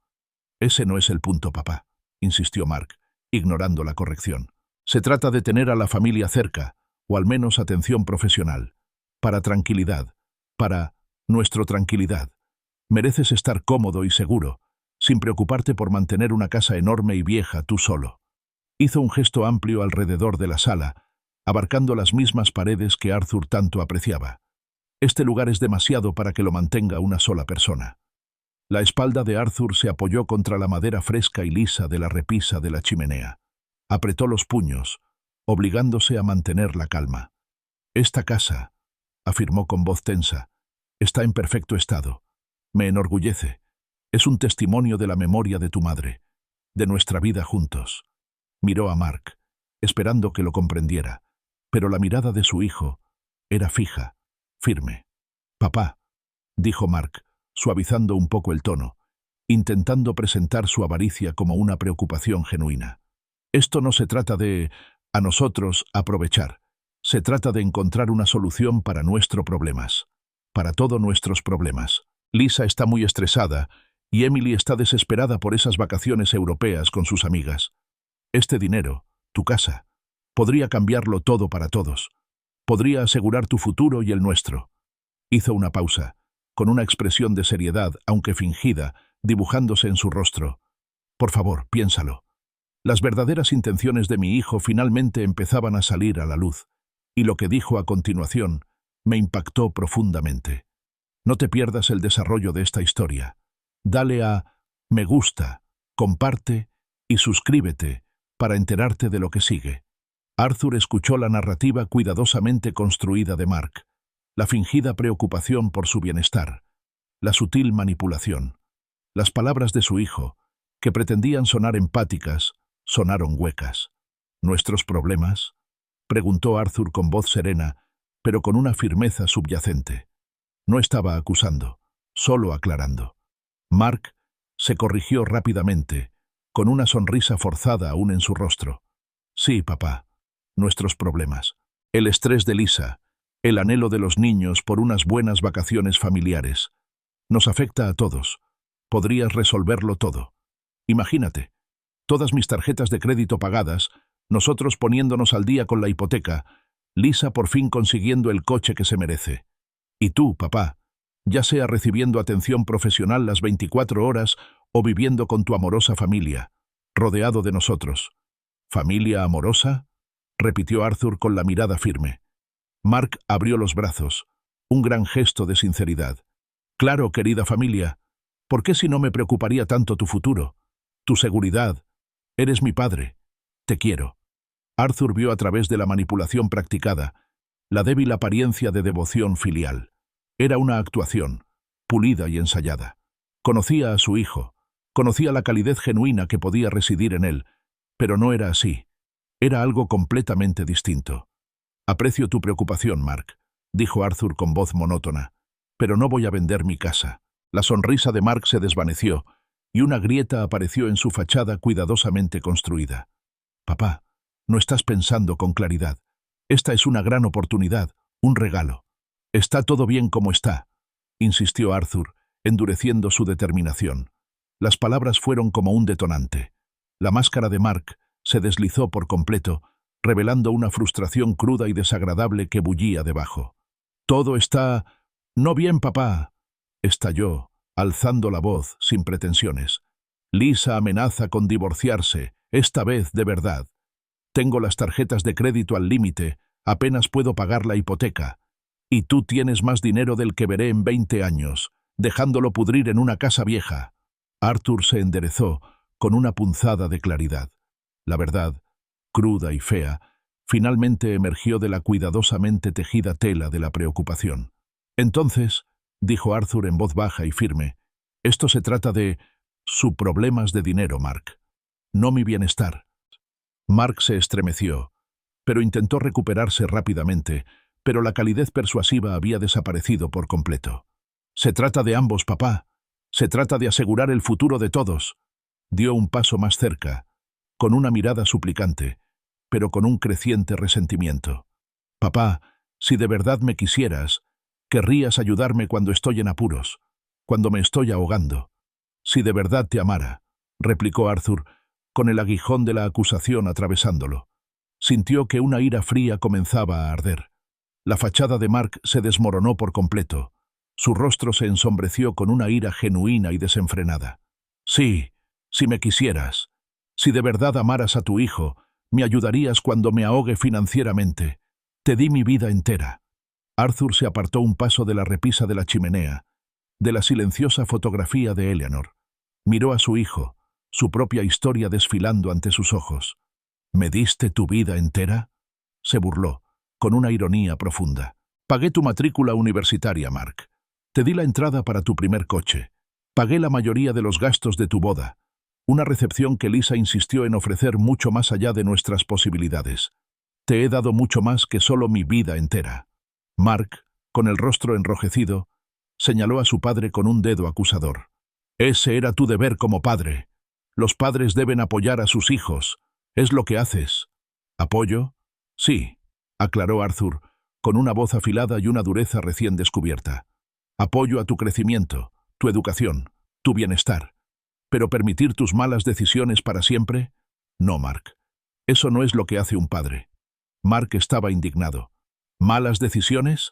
«Ese no es el punto, papá», insistió Mark, ignorando la corrección. «Se trata de tener a la familia cerca, o al menos atención profesional. Para tranquilidad, para nuestra tranquilidad. Mereces estar cómodo y seguro, sin preocuparte por mantener una casa enorme y vieja tú solo». Hizo un gesto amplio alrededor de la sala, abarcando las mismas paredes que Arthur tanto apreciaba. «Este lugar es demasiado para que lo mantenga una sola persona». La espalda de Arthur se apoyó contra la madera fresca y lisa de la repisa de la chimenea. Apretó los puños, obligándose a mantener la calma. «Esta casa», afirmó con voz tensa, «está en perfecto estado. Me enorgullece. Es un testimonio de la memoria de tu madre, de nuestra vida juntos». Miró a Mark, esperando que lo comprendiera, pero la mirada de su hijo era fija, firme. «Papá», dijo Mark, suavizando un poco el tono, intentando presentar su avaricia como una preocupación genuina. «Esto no se trata de, a nosotros, aprovechar. Se trata de encontrar una solución para nuestros problemas. Para todos nuestros problemas. Lisa está muy estresada y Emily está desesperada por esas vacaciones europeas con sus amigas. Este dinero, tu casa, podría cambiarlo todo para todos. Podría asegurar tu futuro y el nuestro». Hizo una pausa, con una expresión de seriedad, aunque fingida, dibujándose en su rostro. «Por favor, piénsalo». Las verdaderas intenciones de mi hijo finalmente empezaban a salir a la luz, y lo que dijo a continuación me impactó profundamente. «No te pierdas el desarrollo de esta historia. Dale a me gusta, comparte y suscríbete para enterarte de lo que sigue». Arthur escuchó la narrativa cuidadosamente construida de Mark, la fingida preocupación por su bienestar, la sutil manipulación. Las palabras de su hijo, que pretendían sonar empáticas, sonaron huecas. «¿Nuestros problemas?», preguntó Arthur con voz serena, pero con una firmeza subyacente. No estaba acusando, solo aclarando. Mark se corrigió rápidamente, con una sonrisa forzada aún en su rostro. «Sí, papá, nuestros problemas. El estrés de Lisa, el anhelo de los niños por unas buenas vacaciones familiares. Nos afecta a todos. Podrías resolverlo todo. Imagínate, todas mis tarjetas de crédito pagadas, nosotros poniéndonos al día con la hipoteca, Lisa por fin consiguiendo el coche que se merece. Y tú, papá, ya sea recibiendo atención profesional las 24 horas o viviendo con tu amorosa familia, rodeado de nosotros». «¿Familia amorosa?», repitió Arthur con la mirada firme. Mark abrió los brazos, un gran gesto de sinceridad. «Claro, querida familia. ¿Por qué si no me preocuparía tanto tu futuro? Tu seguridad. Eres mi padre. Te quiero». Arthur vio a través de la manipulación practicada, la débil apariencia de devoción filial. Era una actuación, pulida y ensayada. Conocía a su hijo, conocía la calidez genuina que podía residir en él, pero no era así. Era algo completamente distinto. «Aprecio tu preocupación, Mark», dijo Arthur con voz monótona, «pero no voy a vender mi casa». La sonrisa de Mark se desvaneció y una grieta apareció en su fachada cuidadosamente construida. «Papá, no estás pensando con claridad. Esta es una gran oportunidad, un regalo». «Está todo bien como está», insistió Arthur, endureciendo su determinación. Las palabras fueron como un detonante. La máscara de Mark se deslizó por completo, revelando una frustración cruda y desagradable que bullía debajo. «Todo está... no bien, papá», estalló, alzando la voz sin pretensiones. «Lisa amenaza con divorciarse, esta vez de verdad. Tengo las tarjetas de crédito al límite, apenas puedo pagar la hipoteca. Y tú tienes más dinero del que veré en 20 años, dejándolo pudrir en una casa vieja». Arthur se enderezó con una punzada de claridad. La verdad, cruda y fea, finalmente emergió de la cuidadosamente tejida tela de la preocupación. «Entonces», dijo Arthur en voz baja y firme, «esto se trata de sus problemas de dinero, Mark, no mi bienestar». Mark se estremeció, pero intentó recuperarse rápidamente, pero la calidez persuasiva había desaparecido por completo. «Se trata de ambos, papá. Se trata de asegurar el futuro de todos». Dio un paso más cerca, con una mirada suplicante, pero con un creciente resentimiento. «Papá, si de verdad me quisieras, querrías ayudarme cuando estoy en apuros, cuando me estoy ahogando. Si de verdad te amara», replicó Arthur, con el aguijón de la acusación atravesándolo. Sintió que una ira fría comenzaba a arder. La fachada de Mark se desmoronó por completo. Su rostro se ensombreció con una ira genuina y desenfrenada. «Sí, si me quisieras. Si de verdad amaras a tu hijo, me ayudarías cuando me ahogue financieramente. Te di mi vida entera». Arthur se apartó un paso de la repisa de la chimenea, de la silenciosa fotografía de Eleanor. Miró a su hijo, su propia historia desfilando ante sus ojos. «¿Me diste tu vida entera?», se burló, con una ironía profunda. «Pagué tu matrícula universitaria, Mark. Te di la entrada para tu primer coche. Pagué la mayoría de los gastos de tu boda. Una recepción que Lisa insistió en ofrecer mucho más allá de nuestras posibilidades. Te he dado mucho más que solo mi vida entera». Mark, con el rostro enrojecido, señaló a su padre con un dedo acusador. «Ese era tu deber como padre. Los padres deben apoyar a sus hijos. Es lo que haces». «¿Apoyo?» «Sí», aclaró Arthur, con una voz afilada y una dureza recién descubierta. «Apoyo a tu crecimiento, tu educación, tu bienestar. ¿Pero permitir tus malas decisiones para siempre? No, Mark. Eso no es lo que hace un padre». Mark estaba indignado. «¿Malas decisiones?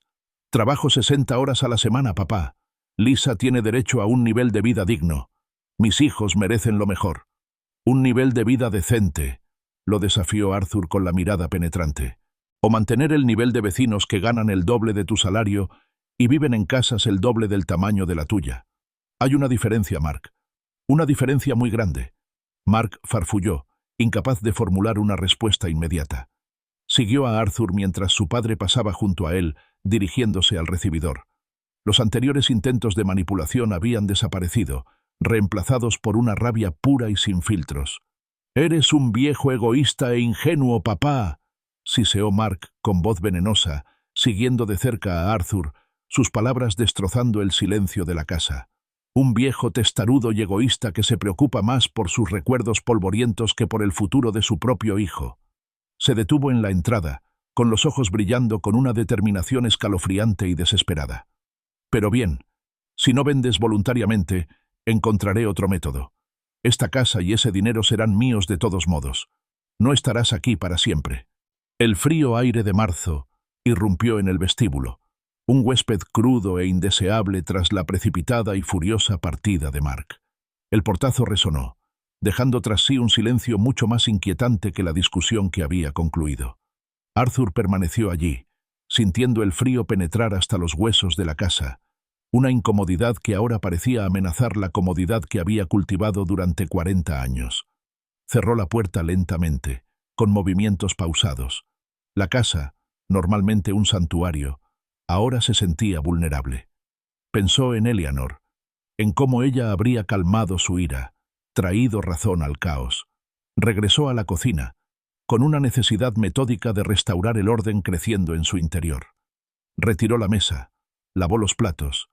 Trabajo 60 horas a la semana, papá. Lisa tiene derecho a un nivel de vida digno. Mis hijos merecen lo mejor. Un nivel de vida decente», lo desafió Arthur con la mirada penetrante. «O mantener el nivel de vecinos que ganan el doble de tu salario y viven en casas el doble del tamaño de la tuya. Hay una diferencia, Mark. Una diferencia muy grande». Mark farfulló, incapaz de formular una respuesta inmediata. Siguió a Arthur mientras su padre pasaba junto a él, dirigiéndose al recibidor. Los anteriores intentos de manipulación habían desaparecido, reemplazados por una rabia pura y sin filtros. «Eres un viejo egoísta e ingenuo, papá», siseó Mark con voz venenosa, siguiendo de cerca a Arthur, sus palabras destrozando el silencio de la casa. «Un viejo testarudo y egoísta que se preocupa más por sus recuerdos polvorientos que por el futuro de su propio hijo». Se detuvo en la entrada, con los ojos brillando con una determinación escalofriante y desesperada. «Pero bien, si no vendes voluntariamente, encontraré otro método. Esta casa y ese dinero serán míos de todos modos. No estarás aquí para siempre». El frío aire de marzo irrumpió en el vestíbulo, un huésped crudo e indeseable tras la precipitada y furiosa partida de Mark. El portazo resonó, dejando tras sí un silencio mucho más inquietante que la discusión que había concluido. Arthur permaneció allí, sintiendo el frío penetrar hasta los huesos de la casa, una incomodidad que ahora parecía amenazar la comodidad que había cultivado durante 40 años. Cerró la puerta lentamente, con movimientos pausados. La casa, normalmente un santuario, ahora se sentía vulnerable. Pensó en Eleanor, en cómo ella habría calmado su ira, traído razón al caos. Regresó a la cocina, con una necesidad metódica de restaurar el orden creciendo en su interior. Retiró la mesa, lavó los platos.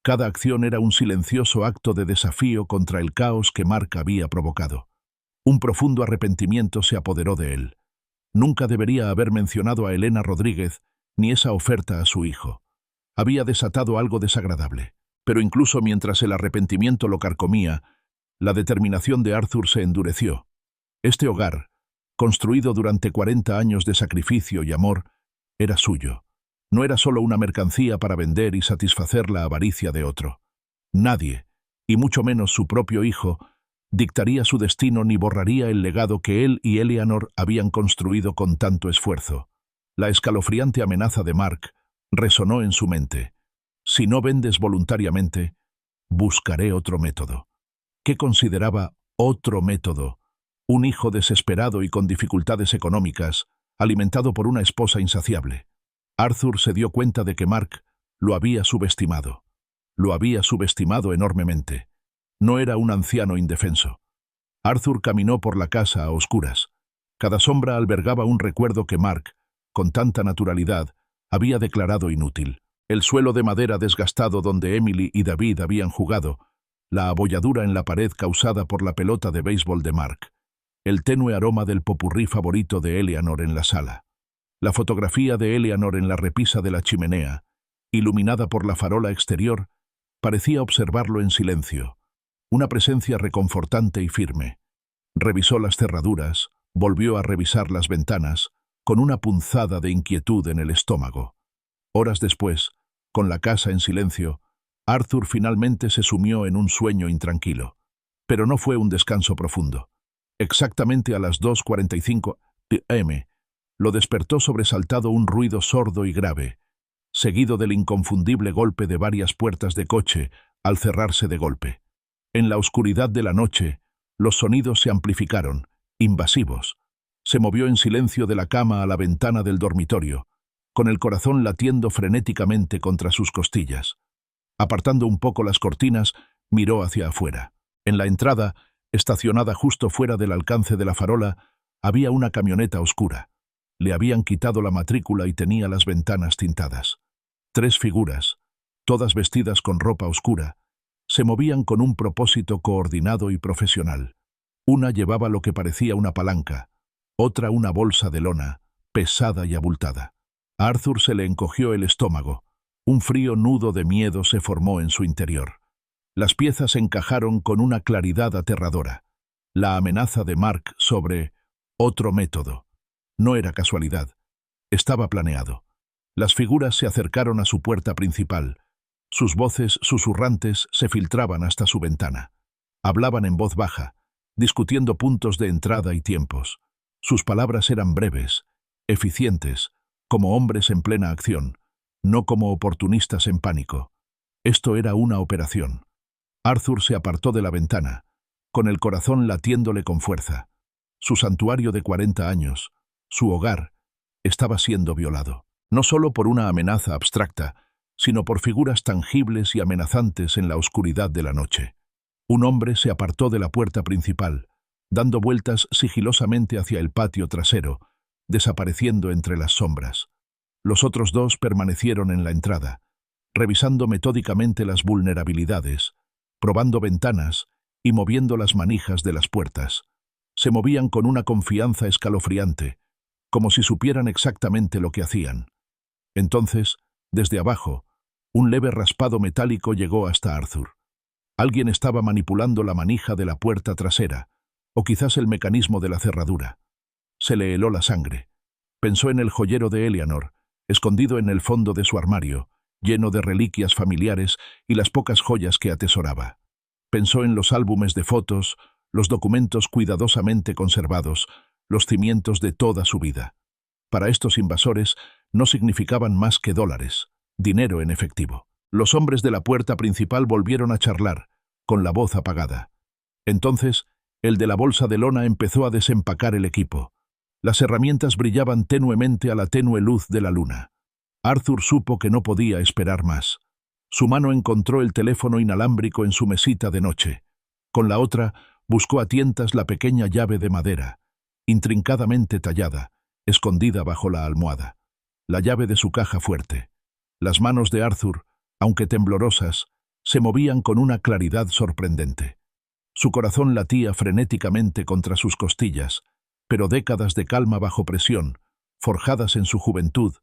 Cada acción era un silencioso acto de desafío contra el caos que Mark había provocado. Un profundo arrepentimiento se apoderó de él. Nunca debería haber mencionado a Elena Rodríguez ni esa oferta a su hijo. Había desatado algo desagradable, pero incluso mientras el arrepentimiento lo carcomía, la determinación de Arthur se endureció. Este hogar, construido durante 40 años de sacrificio y amor, era suyo. No era solo una mercancía para vender y satisfacer la avaricia de otro. Nadie, y mucho menos su propio hijo, dictaría su destino ni borraría el legado que él y Eleanor habían construido con tanto esfuerzo. La escalofriante amenaza de Mark resonó en su mente. Si no vendes voluntariamente, buscaré otro método. ¿Qué consideraba otro método? Un hijo desesperado y con dificultades económicas, alimentado por una esposa insaciable. Arthur se dio cuenta de que Mark lo había subestimado. Lo había subestimado enormemente. No era un anciano indefenso. Arthur caminó por la casa a oscuras. Cada sombra albergaba un recuerdo que Mark, con tanta naturalidad, había declarado inútil. El suelo de madera desgastado donde Emily y David habían jugado, la abolladura en la pared causada por la pelota de béisbol de Mark, el tenue aroma del popurrí favorito de Eleanor en la sala, la fotografía de Eleanor en la repisa de la chimenea, iluminada por la farola exterior, parecía observarlo en silencio, una presencia reconfortante y firme. Revisó las cerraduras, volvió a revisar las ventanas, con una punzada de inquietud en el estómago. Horas después, con la casa en silencio, Arthur finalmente se sumió en un sueño intranquilo. Pero no fue un descanso profundo. Exactamente a las 2:45 p.m., lo despertó sobresaltado un ruido sordo y grave, seguido del inconfundible golpe de varias puertas de coche al cerrarse de golpe. En la oscuridad de la noche, los sonidos se amplificaron, invasivos. Se movió en silencio de la cama a la ventana del dormitorio, con el corazón latiendo frenéticamente contra sus costillas. Apartando un poco las cortinas, miró hacia afuera. En la entrada, estacionada justo fuera del alcance de la farola, había una camioneta oscura. Le habían quitado la matrícula y tenía las ventanas tintadas. 3 figuras, todas vestidas con ropa oscura, se movían con un propósito coordinado y profesional. Una llevaba lo que parecía una palanca, otra una bolsa de lona, pesada y abultada. A Arthur se le encogió el estómago. Un frío nudo de miedo se formó en su interior. Las piezas encajaron con una claridad aterradora. La amenaza de Mark sobre otro método. No era casualidad. Estaba planeado. Las figuras se acercaron a su puerta principal. Sus voces susurrantes se filtraban hasta su ventana. Hablaban en voz baja, discutiendo puntos de entrada y tiempos. Sus palabras eran breves, eficientes, como hombres en plena acción, no como oportunistas en pánico. Esto era una operación. Arthur se apartó de la ventana, con el corazón latiéndole con fuerza. Su santuario de 40 años, su hogar, estaba siendo violado. No solo por una amenaza abstracta, sino por figuras tangibles y amenazantes en la oscuridad de la noche. Un hombre se apartó de la puerta principal, dando vueltas sigilosamente hacia el patio trasero, desapareciendo entre las sombras. Los otros 2 permanecieron en la entrada, revisando metódicamente las vulnerabilidades, probando ventanas y moviendo las manijas de las puertas. Se movían con una confianza escalofriante, como si supieran exactamente lo que hacían. Entonces, desde abajo, un leve raspado metálico llegó hasta Arthur. Alguien estaba manipulando la manija de la puerta trasera, o quizás el mecanismo de la cerradura. Se le heló la sangre. Pensó en el joyero de Eleanor, escondido en el fondo de su armario, lleno de reliquias familiares y las pocas joyas que atesoraba. Pensó en los álbumes de fotos, los documentos cuidadosamente conservados, los cimientos de toda su vida. Para estos invasores no significaban más que dólares, dinero en efectivo. Los hombres de la puerta principal volvieron a charlar, con la voz apagada. Entonces, el de la bolsa de lona empezó a desempacar el equipo. Las herramientas brillaban tenuemente a la tenue luz de la luna. Arthur supo que no podía esperar más. Su mano encontró el teléfono inalámbrico en su mesita de noche. Con la otra, buscó a tientas la pequeña llave de madera, intrincadamente tallada, escondida bajo la almohada. La llave de su caja fuerte. Las manos de Arthur, aunque temblorosas, se movían con una claridad sorprendente. Su corazón latía frenéticamente contra sus costillas, pero décadas de calma bajo presión, forjadas en su juventud,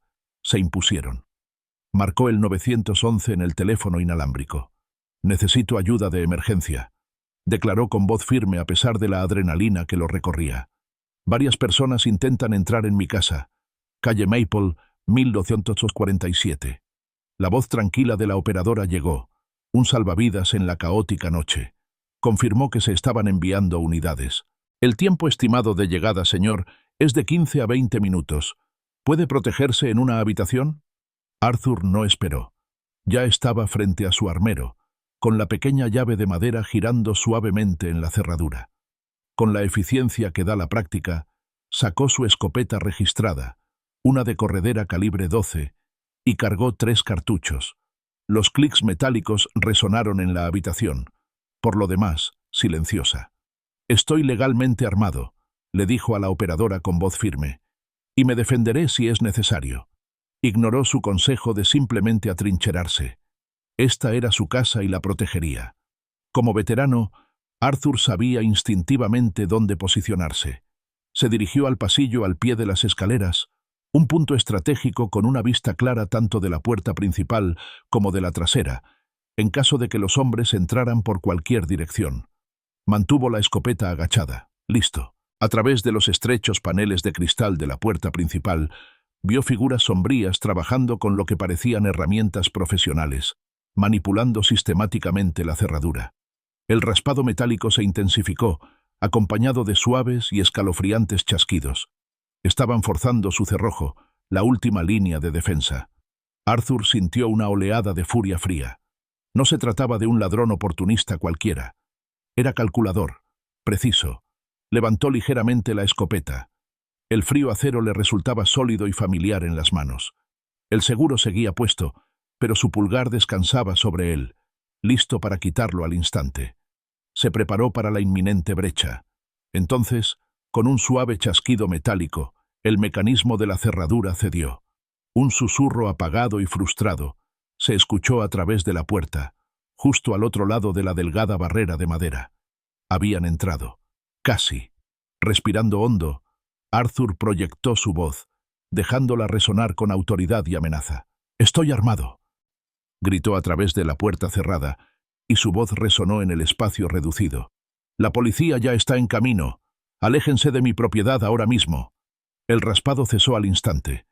se impusieron. Marcó el 911 en el teléfono inalámbrico. «Necesito ayuda de emergencia». declaró con voz firme a pesar de la adrenalina que lo recorría. Varias personas intentan entrar en mi casa. Calle Maple, 1247. La voz tranquila de la operadora llegó. Un salvavidas en la caótica noche. Confirmó que se estaban enviando unidades. El tiempo estimado de llegada, señor, es de 15 a 20 minutos. ¿Puede protegerse en una habitación? Arthur no esperó. Ya estaba frente a su armero, con la pequeña llave de madera girando suavemente en la cerradura. Con la eficiencia que da la práctica, sacó su escopeta registrada, una de corredera calibre 12, y cargó 3 cartuchos. Los clics metálicos resonaron en la habitación. Por lo demás, silenciosa. «Estoy legalmente armado», le dijo a la operadora con voz firme, «y me defenderé si es necesario». Ignoró su consejo de simplemente atrincherarse. Esta era su casa y la protegería. Como veterano, Arthur sabía instintivamente dónde posicionarse. Se dirigió al pasillo al pie de las escaleras, un punto estratégico con una vista clara tanto de la puerta principal como de la trasera, en caso de que los hombres entraran por cualquier dirección. Mantuvo la escopeta agachada. Listo. A través de los estrechos paneles de cristal de la puerta principal, vio figuras sombrías trabajando con lo que parecían herramientas profesionales, manipulando sistemáticamente la cerradura. El raspado metálico se intensificó, acompañado de suaves y escalofriantes chasquidos. Estaban forzando su cerrojo, la última línea de defensa. Arthur sintió una oleada de furia fría. No se trataba de un ladrón oportunista cualquiera. Era calculador, preciso. Levantó ligeramente la escopeta. El frío acero le resultaba sólido y familiar en las manos. El seguro seguía puesto, pero su pulgar descansaba sobre él, listo para quitarlo al instante. Se preparó para la inminente brecha. Entonces, con un suave chasquido metálico, el mecanismo de la cerradura cedió. Un susurro apagado y frustrado se escuchó a través de la puerta, justo al otro lado de la delgada barrera de madera. Habían entrado. Casi. Respirando hondo, Arthur proyectó su voz, dejándola resonar con autoridad y amenaza. «Estoy armado», gritó a través de la puerta cerrada, y su voz resonó en el espacio reducido. «La policía ya está en camino. Aléjense de mi propiedad ahora mismo». El raspado cesó al instante.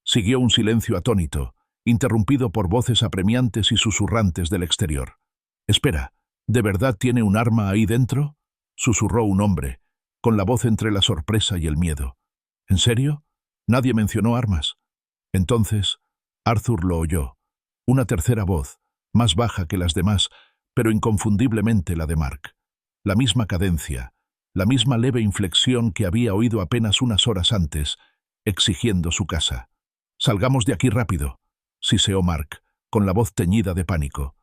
Siguió un silencio atónito, interrumpido por voces apremiantes y susurrantes del exterior. «Espera, ¿de verdad tiene un arma ahí dentro?», susurró un hombre, con la voz entre la sorpresa y el miedo. «¿En serio? Nadie mencionó armas». Entonces, Arthur lo oyó. Una tercera voz, más baja que las demás, pero inconfundiblemente la de Mark. La misma cadencia, la misma leve inflexión que había oído apenas unas horas antes, exigiendo su casa. «Salgamos de aquí rápido», siseó Mark, con la voz teñida de pánico.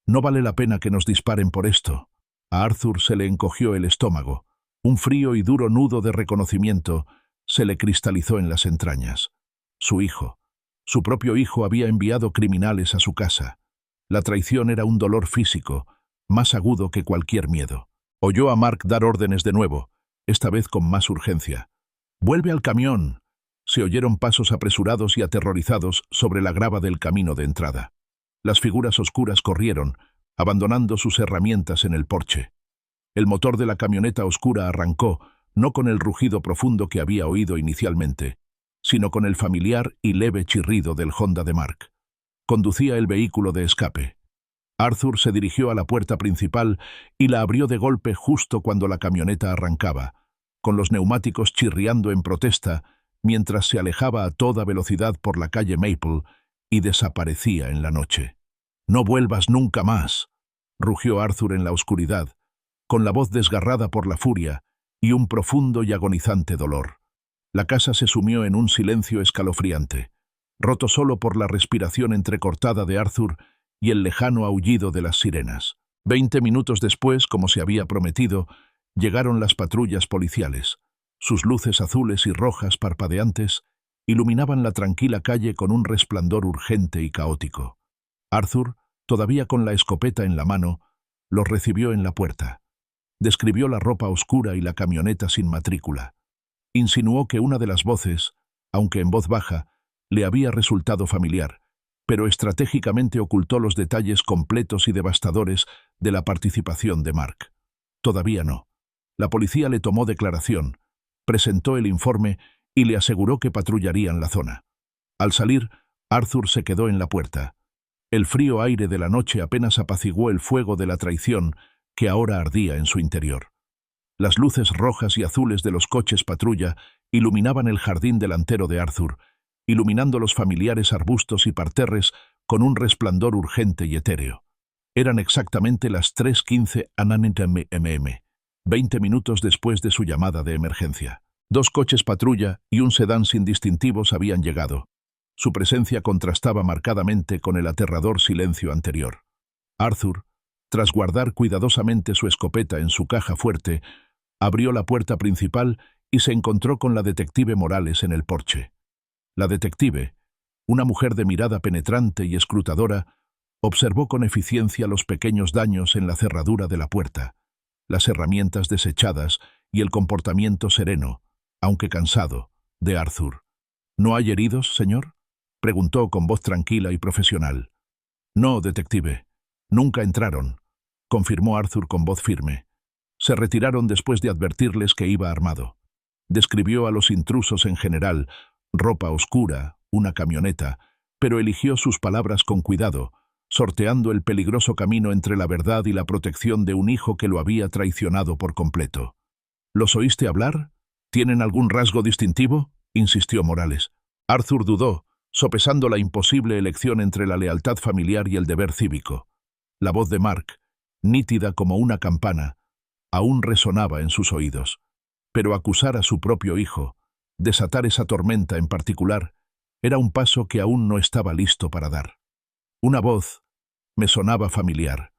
«No vale la pena que nos disparen por esto». A Arthur se le encogió el estómago. Un frío y duro nudo de reconocimiento se le cristalizó en las entrañas. Su hijo, su propio hijo, había enviado criminales a su casa. La traición era un dolor físico, más agudo que cualquier miedo. Oyó a Mark dar órdenes de nuevo, esta vez con más urgencia. «¡Vuelve al camión!». Se oyeron pasos apresurados y aterrorizados sobre la grava del camino de entrada. Las figuras oscuras corrieron, abandonando sus herramientas en el porche. El motor de la camioneta oscura arrancó, no con el rugido profundo que había oído inicialmente, sino con el familiar y leve chirrido del Honda de Mark. Conducía el vehículo de escape. Arthur se dirigió a la puerta principal y la abrió de golpe justo cuando la camioneta arrancaba, con los neumáticos chirriando en protesta mientras se alejaba a toda velocidad por la calle Maple y desaparecía en la noche. «No vuelvas nunca más», rugió Arthur en la oscuridad, con la voz desgarrada por la furia y un profundo y agonizante dolor. La casa se sumió en un silencio escalofriante, roto solo por la respiración entrecortada de Arthur y el lejano aullido de las sirenas. 20 minutos después, como se había prometido, llegaron las patrullas policiales. Sus luces azules y rojas parpadeantes iluminaban la tranquila calle con un resplandor urgente y caótico. Arthur, todavía con la escopeta en la mano, los recibió en la puerta. Describió la ropa oscura y la camioneta sin matrícula. Insinuó que una de las voces, aunque en voz baja, le había resultado familiar, pero estratégicamente ocultó los detalles completos y devastadores de la participación de Mark. Todavía no. La policía le tomó declaración, presentó el informe y le aseguró que patrullarían la zona. Al salir, Arthur se quedó en la puerta. El frío aire de la noche apenas apaciguó el fuego de la traición que ahora ardía en su interior. Las luces rojas y azules de los coches patrulla iluminaban el jardín delantero de Arthur, iluminando los familiares arbustos y parterres con un resplandor urgente y etéreo. Eran exactamente las 3:15 am, 20 minutos después de su llamada de emergencia. 2 coches patrulla y un sedán sin distintivos habían llegado. Su presencia contrastaba marcadamente con el aterrador silencio anterior. Arthur, tras guardar cuidadosamente su escopeta en su caja fuerte, abrió la puerta principal y se encontró con la detective Morales en el porche. La detective, una mujer de mirada penetrante y escrutadora, observó con eficiencia los pequeños daños en la cerradura de la puerta, las herramientas desechadas y el comportamiento sereno, aunque cansado, de Arthur. ¿No hay heridos, señor?, preguntó con voz tranquila y profesional. No, detective. Nunca entraron, confirmó Arthur con voz firme. Se retiraron después de advertirles que iba armado. Describió a los intrusos en general, ropa oscura, una camioneta, pero eligió sus palabras con cuidado, sorteando el peligroso camino entre la verdad y la protección de un hijo que lo había traicionado por completo. ¿Los oíste hablar? ¿Tienen algún rasgo distintivo?, insistió Morales. Arthur dudó, sopesando la imposible elección entre la lealtad familiar y el deber cívico. La voz de Mark, nítida como una campana, aún resonaba en sus oídos. Pero acusar a su propio hijo, desatar esa tormenta en particular, era un paso que aún no estaba listo para dar. Una voz me sonaba familiar,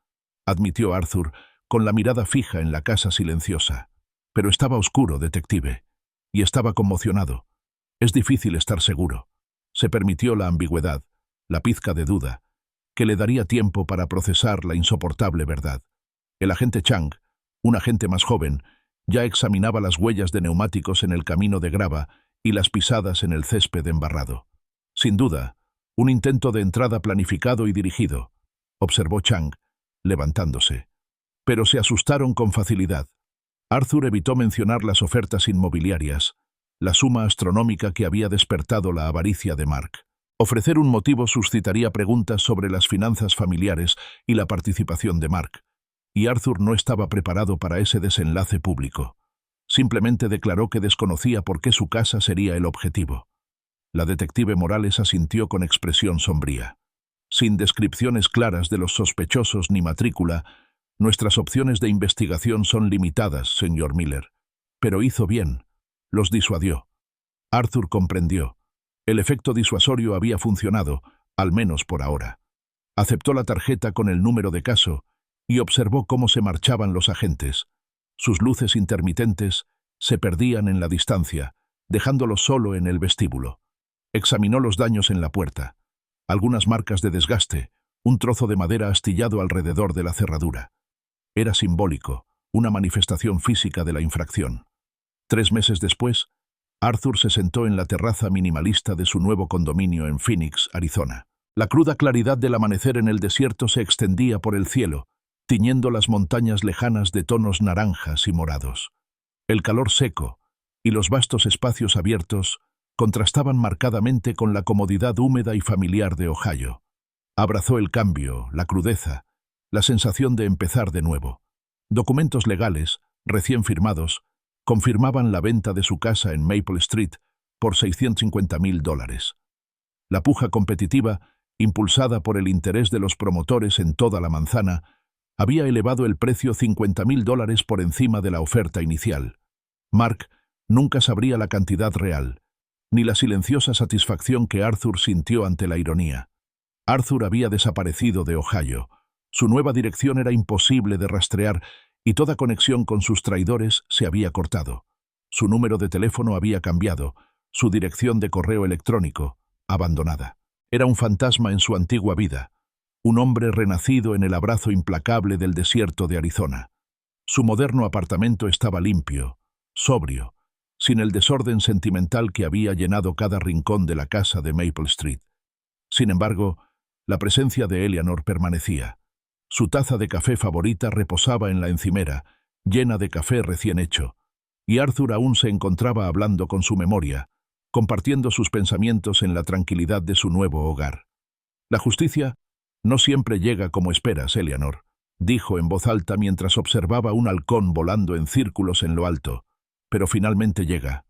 admitió Arthur, con la mirada fija en la casa silenciosa. Pero estaba oscuro, detective, y estaba conmocionado. Es difícil estar seguro. Se permitió la ambigüedad, la pizca de duda, que le daría tiempo para procesar la insoportable verdad. El agente Chang, un agente más joven, ya examinaba las huellas de neumáticos en el camino de grava y las pisadas en el césped embarrado. Sin duda, un intento de entrada planificado y dirigido, observó Chang, levantándose. Pero se asustaron con facilidad. Arthur evitó mencionar las ofertas inmobiliarias, la suma astronómica que había despertado la avaricia de Mark. Ofrecer un motivo suscitaría preguntas sobre las finanzas familiares y la participación de Mark, y Arthur no estaba preparado para ese desenlace público. Simplemente declaró que desconocía por qué su casa sería el objetivo. La detective Morales asintió con expresión sombría. Sin descripciones claras de los sospechosos ni matrícula, nuestras opciones de investigación son limitadas, señor Miller. Pero hizo bien. Los disuadió. Arthur comprendió. El efecto disuasorio había funcionado, al menos por ahora. Aceptó la tarjeta con el número de caso y observó cómo se marchaban los agentes. Sus luces intermitentes se perdían en la distancia, dejándolo solo en el vestíbulo. Examinó los daños en la puerta. Algunas marcas de desgaste, un trozo de madera astillado alrededor de la cerradura. Era simbólico, una manifestación física de la infracción. 3 meses después, Arthur se sentó en la terraza minimalista de su nuevo condominio en Phoenix, Arizona. La cruda claridad del amanecer en el desierto se extendía por el cielo, tiñendo las montañas lejanas de tonos naranjas y morados. El calor seco y los vastos espacios abiertos contrastaban marcadamente con la comodidad húmeda y familiar de Ohio. Abrazó el cambio, la crudeza, la sensación de empezar de nuevo. Documentos legales, recién firmados, confirmaban la venta de su casa en Maple Street por $650,000. La puja competitiva, impulsada por el interés de los promotores en toda la manzana, había elevado el precio $50,000 por encima de la oferta inicial. Mark nunca sabría la cantidad real, ni la silenciosa satisfacción que Arthur sintió ante la ironía. Arthur había desaparecido de Ohio. Su nueva dirección era imposible de rastrear y toda conexión con sus traidores se había cortado. Su número de teléfono había cambiado, su dirección de correo electrónico, abandonada. Era un fantasma en su antigua vida, un hombre renacido en el abrazo implacable del desierto de Arizona. Su moderno apartamento estaba limpio, sobrio, sin el desorden sentimental que había llenado cada rincón de la casa de Maple Street. Sin embargo, la presencia de Eleanor permanecía. Su taza de café favorita reposaba en la encimera, llena de café recién hecho, y Arthur aún se encontraba hablando con su memoria, compartiendo sus pensamientos en la tranquilidad de su nuevo hogar. La justicia no siempre llega como esperas, Eleanor, dijo en voz alta mientras observaba un halcón volando en círculos en lo alto, pero finalmente llega.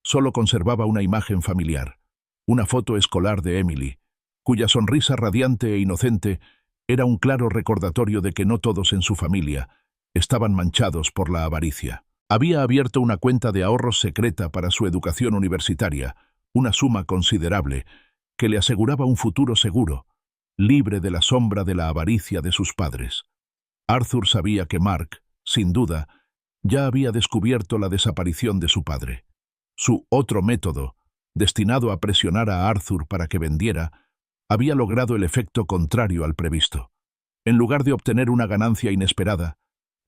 Solo conservaba una imagen familiar, una foto escolar de Emily, cuya sonrisa radiante e inocente era un claro recordatorio de que no todos en su familia estaban manchados por la avaricia. Había abierto una cuenta de ahorros secreta para su educación universitaria, una suma considerable, que le aseguraba un futuro seguro, libre de la sombra de la avaricia de sus padres. Arthur sabía que Mark, sin duda, ya había descubierto la desaparición de su padre. Su otro método, destinado a presionar a Arthur para que vendiera, había logrado el efecto contrario al previsto. En lugar de obtener una ganancia inesperada,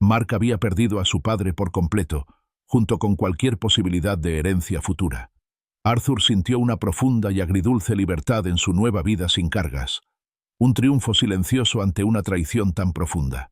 Mark había perdido a su padre por completo, junto con cualquier posibilidad de herencia futura. Arthur sintió una profunda y agridulce libertad en su nueva vida sin cargas, un triunfo silencioso ante una traición tan profunda.